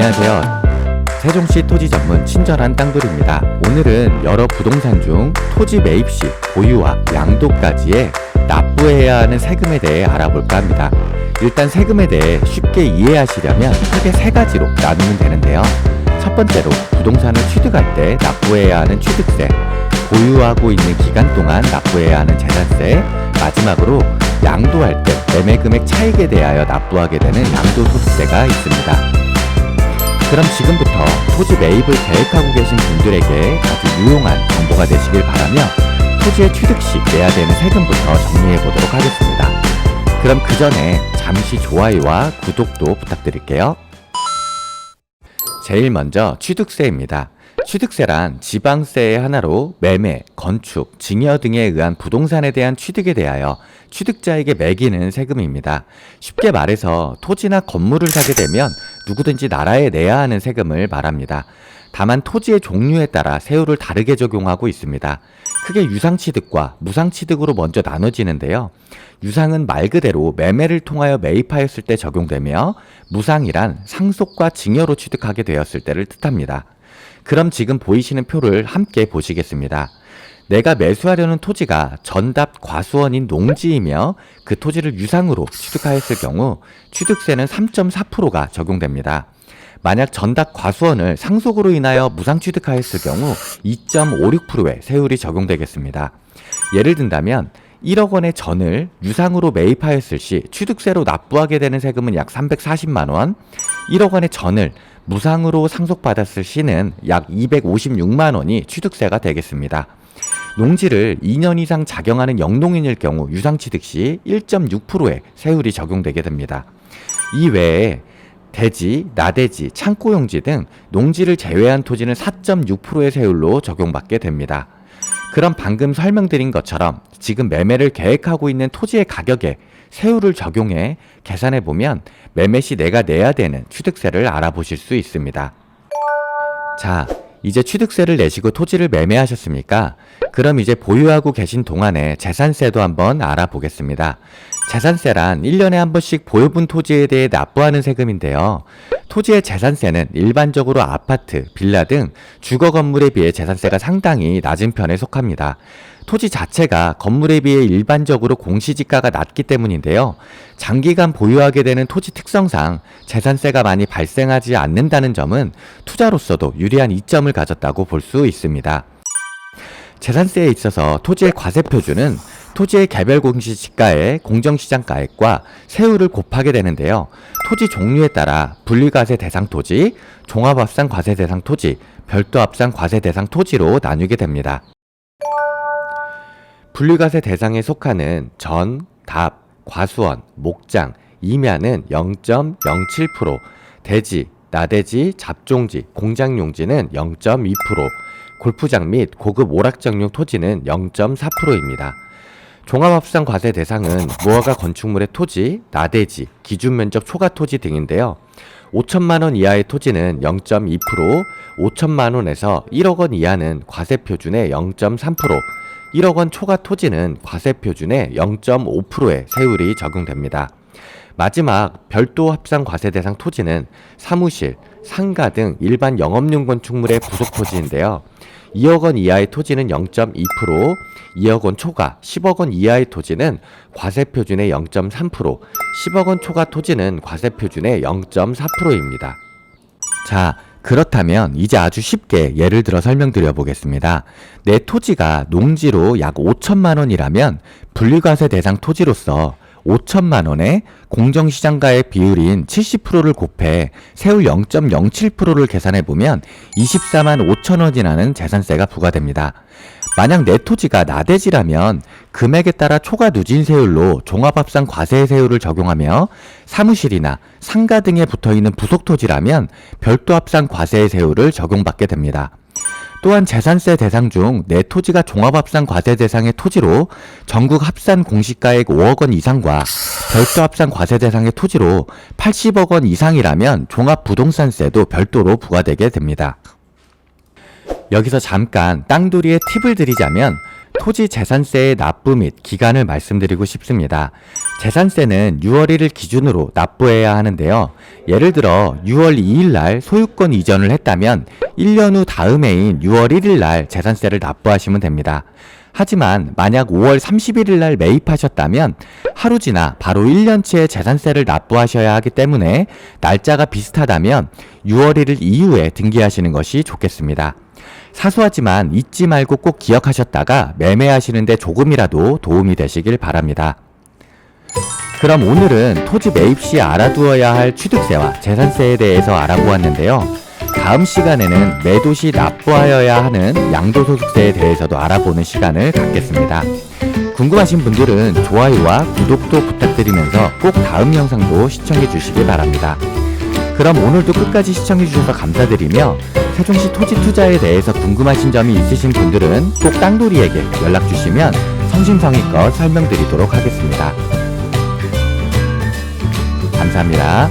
안녕하세요. 세종시 토지 전문 친절한 땅돌이입니다. 오늘은 여러 부동산 중 토지 매입 시 보유와 양도까지의 납부해야 하는 세금에 대해 알아볼까 합니다. 일단 세금에 대해 쉽게 이해하시려면 크게 세 가지로 나누면 되는데요. 첫 번째로 부동산을 취득할 때 납부해야 하는 취득세, 보유하고 있는 기간 동안 납부해야 하는 재산세, 마지막으로 양도할 때 매매 금액 차익에 대하여 납부하게 되는 양도소득세가 있습니다. 그럼 지금부터 토지 매입을 계획하고 계신 분들에게 아주 유용한 정보가 되시길 바라며 토지의 취득 시 내야 되는 세금부터 정리해 보도록 하겠습니다. 그럼 그 전에 잠시 좋아요와 구독도 부탁드릴게요. 제일 먼저 취득세입니다. 취득세란 지방세의 하나로 매매, 건축, 증여 등에 의한 부동산에 대한 취득에 대하여 취득자에게 매기는 세금입니다. 쉽게 말해서 토지나 건물을 사게 되면 누구든지 나라에 내야 하는 세금을 말합니다. 다만 토지의 종류에 따라 세율을 다르게 적용하고 있습니다. 크게 유상취득과 무상취득으로 먼저 나눠지는데요. 유상은 말 그대로 매매를 통하여 매입하였을 때 적용되며 무상이란 상속과 증여로 취득하게 되었을 때를 뜻합니다. 그럼 지금 보이시는 표를 함께 보시겠습니다. 내가 매수하려는 토지가 전답 과수원인 농지이며 그 토지를 유상으로 취득하였을 경우 취득세는 3.4%가 적용됩니다. 만약 전답 과수원을 상속으로 인하여 무상 취득하였을 경우 2.56%의 세율이 적용되겠습니다. 예를 든다면 1억 원의 전을 유상으로 매입하였을 시 취득세로 납부하게 되는 세금은 약 340만 원, 1억 원의 전을 무상으로 상속받았을 시는 약 256만 원이 취득세가 되겠습니다. 농지를 2년 이상 작용하는 영농인일 경우 유상취득 시 1.6%의 세율이 적용되게 됩니다. 이 외에 대지, 나대지, 창고용지 등 농지를 제외한 토지는 4.6%의 세율로 적용받게 됩니다. 그럼 방금 설명드린 것처럼 지금 매매를 계획하고 있는 토지의 가격에 세율을 적용해 계산해보면 매매 시 내가 내야 되는 취득세를 알아보실 수 있습니다. 자, 이제 취득세를 내시고 토지를 매매하셨습니까? 그럼 이제 보유하고 계신 동안에 재산세도 한번 알아보겠습니다. 재산세란 1년에 한 번씩 보유분 토지에 대해 납부하는 세금인데요. 토지의 재산세는 일반적으로 아파트, 빌라 등 주거 건물에 비해 재산세가 상당히 낮은 편에 속합니다. 토지 자체가 건물에 비해 일반적으로 공시지가가 낮기 때문인데요. 장기간 보유하게 되는 토지 특성상 재산세가 많이 발생하지 않는다는 점은 투자로서도 유리한 이점을 가졌다고 볼 수 있습니다. 재산세에 있어서 토지의 과세표준은 토지의 개별 공시지가의 공정시장가액과 세율을 곱하게 되는데요. 토지 종류에 따라 분리과세 대상 토지, 종합합산 과세 대상 토지, 별도 합산 과세 대상 토지로 나뉘게 됩니다. 분리과세 대상에 속하는 전, 답, 과수원, 목장, 임야는 0.07%, 대지, 나대지, 잡종지, 공장용지는 0.2%, 골프장 및 고급 오락장용 토지는 0.4%입니다. 종합합산 과세 대상은 무허가 건축물의 토지, 나대지, 기준면적 초과 토지 등인데요. 5천만 원 이하의 토지는 0.2%, 5천만 원에서 1억 원 이하는 과세표준의 0.3%, 1억 원 초과 토지는 과세표준의 0.5%의 세율이 적용됩니다. 마지막 별도 합산 과세 대상 토지는 사무실, 상가 등 일반 영업용 건축물의 부속 토지인데요. 2억 원 이하의 토지는 0.2%, 2억 원 초과 10억 원 이하의 토지는 과세표준의 0.3%, 10억 원 초과 토지는 과세표준의 0.4%입니다. 자, 그렇다면 이제 아주 쉽게 예를 들어 설명드려 보겠습니다. 내 토지가 농지로 약 5천만 원이라면 분리과세 대상 토지로서 5천만 원에 공정시장가의 비율인 70%를 곱해 세율 0.07%를 계산해보면 24만 5천 원이라는 재산세가 부과됩니다. 만약 내 토지가 나대지라면 금액에 따라 초과 누진 세율로 종합합산 과세 세율을 적용하며 사무실이나 상가 등에 붙어있는 부속 토지라면 별도 합산 과세 세율을 적용받게 됩니다. 또한 재산세 대상 중 내 토지가 종합합산 과세 대상의 토지로 전국 합산 공시가액 5억 원 이상과 별도 합산 과세 대상의 토지로 80억 원 이상이라면 종합부동산세도 별도로 부과되게 됩니다. 여기서 잠깐 땅돌이의 팁을 드리자면 토지 재산세의 납부 및 기간을 말씀드리고 싶습니다. 재산세는 6월 1일 기준으로 납부해야 하는데요. 예를 들어 6월 2일 날 소유권 이전을 했다면 1년 후 다음 해인 6월 1일 날 재산세를 납부하시면 됩니다. 하지만 만약 5월 31일 날 매입하셨다면 하루 지나 바로 1년치의 재산세를 납부하셔야 하기 때문에 날짜가 비슷하다면 6월 1일 이후에 등기하시는 것이 좋겠습니다. 사소하지만 잊지 말고 꼭 기억하셨다가 매매하시는데 조금이라도 도움이 되시길 바랍니다. 그럼 오늘은 토지 매입 시 알아두어야 할 취득세와 재산세에 대해서 알아보았는데요. 다음 시간에는 매도 시 납부하여야 하는 양도소득세에 대해서도 알아보는 시간을 갖겠습니다. 궁금하신 분들은 좋아요와 구독도 부탁드리면서 꼭 다음 영상도 시청해 주시기 바랍니다. 그럼 오늘도 끝까지 시청해 주셔서 감사드리며 세종시 토지 투자에 대해서 궁금하신 점이 있으신 분들은 꼭 땅돌이에게 연락 주시면 성심성의껏 설명드리도록 하겠습니다. 감사합니다.